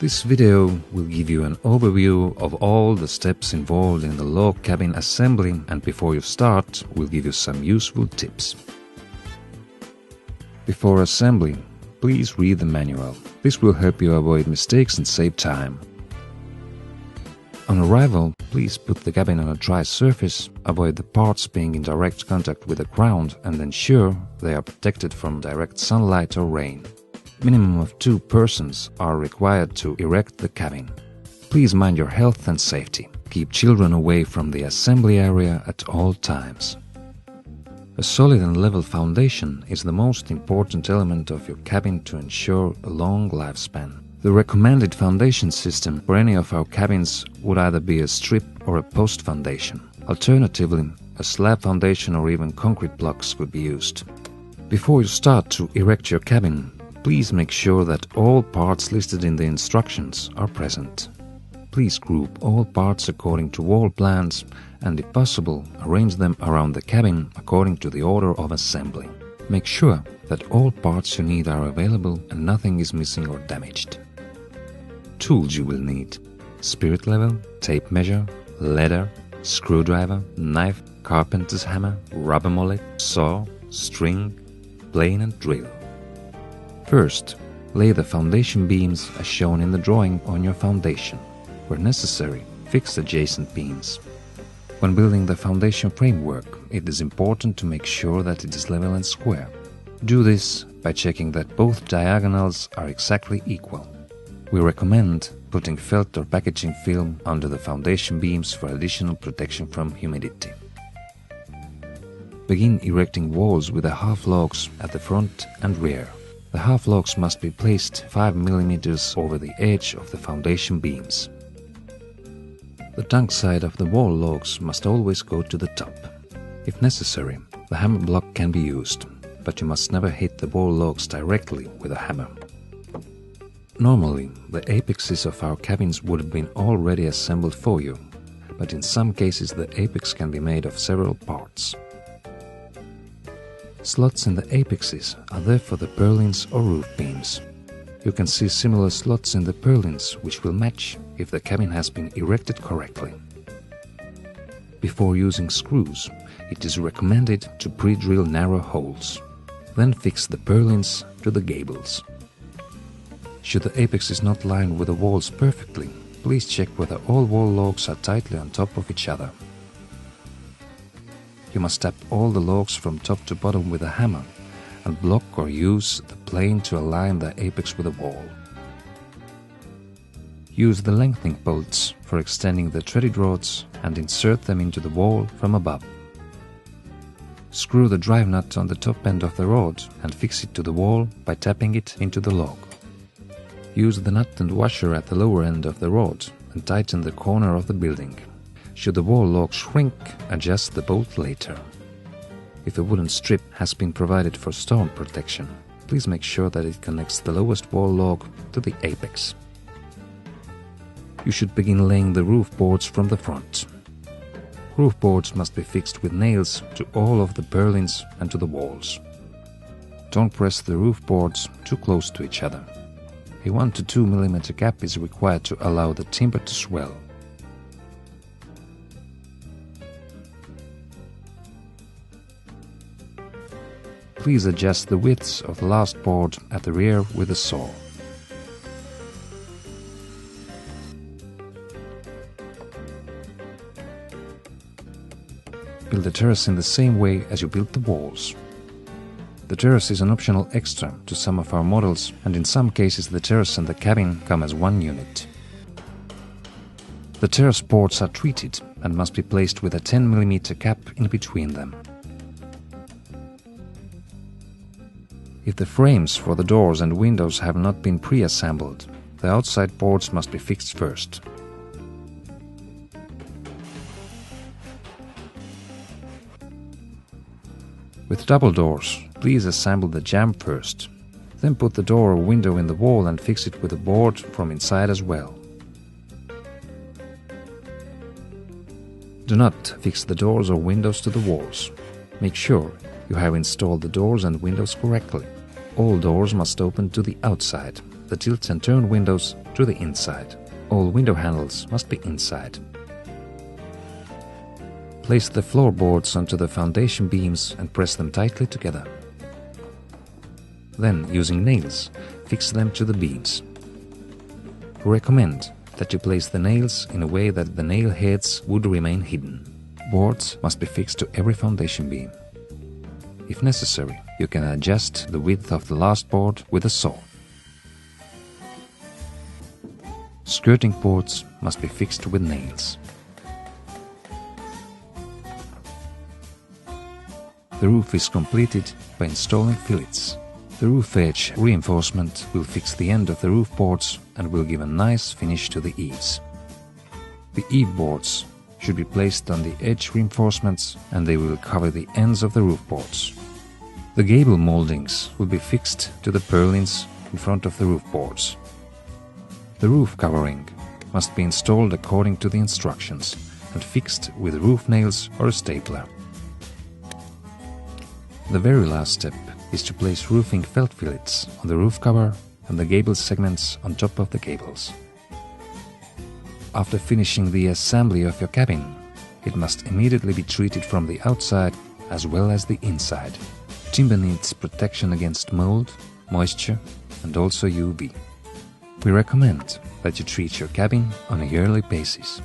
This video will give you an overview of all the steps involved in the log cabin assembly, and before you start, we'll give you some useful tips. Before assembling, please read the manual. This will help you avoid mistakes and save time. On arrival, please put the cabin on a dry surface, avoid the parts being in direct contact with the ground, and ensure they are protected from direct sunlight or rain. Minimum of 2 persons are required to erect the cabin. Please mind your health and safety. Keep children away from the assembly area at all times. A solid and level foundation is the most important element of your cabin to ensure a long lifespan. The recommended foundation system for any of our cabins would either be a strip or a post foundation. Alternatively, a slab foundation or even concrete blocks could be used. Before you start to erect your cabin, please make sure that all parts listed in the instructions are present. Please group all parts according to wall plans and, if possible, arrange them around the cabin according to the order of assembly. Make sure that all parts you need are available and nothing is missing or damaged. Tools you will need: spirit level, tape measure, leather, screwdriver, knife, carpenter's hammer, rubber mallet, saw, string, plane and drill. First, lay the foundation beams as shown in the drawing on your foundation. Where necessary, fix adjacent beams. When building the foundation framework, it is important to make sure that it is level and square. Do this by checking that both diagonals are exactly equal. We recommend putting felt or packaging film under the foundation beams for additional protection from humidity. Begin erecting walls with the half logs at the front and rear. The half logs must be placed 5 mm over the edge of the foundation beams. The tongue side of the wall logs must always go to the top. If necessary, the hammer block can be used, but you must never hit the wall logs directly with a hammer. Normally, the apexes of our cabins would have been already assembled for you, but in some cases the apex can be made of several parts. Slots in the apexes are there for the purlins or roof beams. You can see similar slots in the purlins which will match if the cabin has been erected correctly. Before using screws, it is recommended to pre-drill narrow holes. Then fix the purlins to the gables. Should the apexes not line with the walls perfectly, please check whether all wall logs are tightly on top of each other. You must tap all the logs from top to bottom with a hammer and block or use the plane to align the apex with the wall. Use the lengthening bolts for extending the threaded rods and insert them into the wall from above. Screw the drive nut on the top end of the rod and fix it to the wall by tapping it into the log. Use the nut and washer at the lower end of the rod and tighten the corner of the building. Should the wall log shrink, adjust the bolt later. If a wooden strip has been provided for storm protection, please make sure that it connects the lowest wall log to the apex. You should begin laying the roof boards from the front. Roof boards must be fixed with nails to all of the purlins and to the walls. Don't press the roof boards too close to each other. A 1 to 2 mm gap is required to allow the timber to swell. Please adjust the widths of the last board at the rear with a saw. Build the terrace in the same way as you built the walls. The terrace is an optional extra to some of our models, and in some cases the terrace and the cabin come as one unit. The terrace boards are treated and must be placed with a 10 mm gap in between them. If the frames for the doors and windows have not been pre-assembled, the outside boards must be fixed first. With double doors, please assemble the jamb first. Then put the door or window in the wall and fix it with a board from inside as well. Do not fix the doors or windows to the walls. Make sure you have installed the doors and windows correctly. All doors must open to the outside. the tilt and turn windows to the inside. All window handles must be inside. Place the floorboards onto the foundation beams and press them tightly together. Then, using nails, fix them to the beams. We recommend that you place the nails in a way that the nail heads would remain hidden. Boards must be fixed to every foundation beam. If necessary, you can adjust the width of the last board with a saw. Skirting boards must be fixed with nails. The roof is completed by installing fillets. The roof edge reinforcement will fix the end of the roof boards and will give a nice finish to the eaves. The eave boards should be placed on the edge reinforcements and they will cover the ends of the roof boards. The gable moldings will be fixed to the purlins in front of the roof boards. The roof covering must be installed according to the instructions and fixed with roof nails or a stapler. The very last step is to place roofing felt fillets on the roof cover and the gable segments on top of the gables. After finishing the assembly of your cabin, it must immediately be treated from the outside as well as the inside. Timber needs protection against mold, moisture, and also UV. We recommend that you treat your cabin on a yearly basis.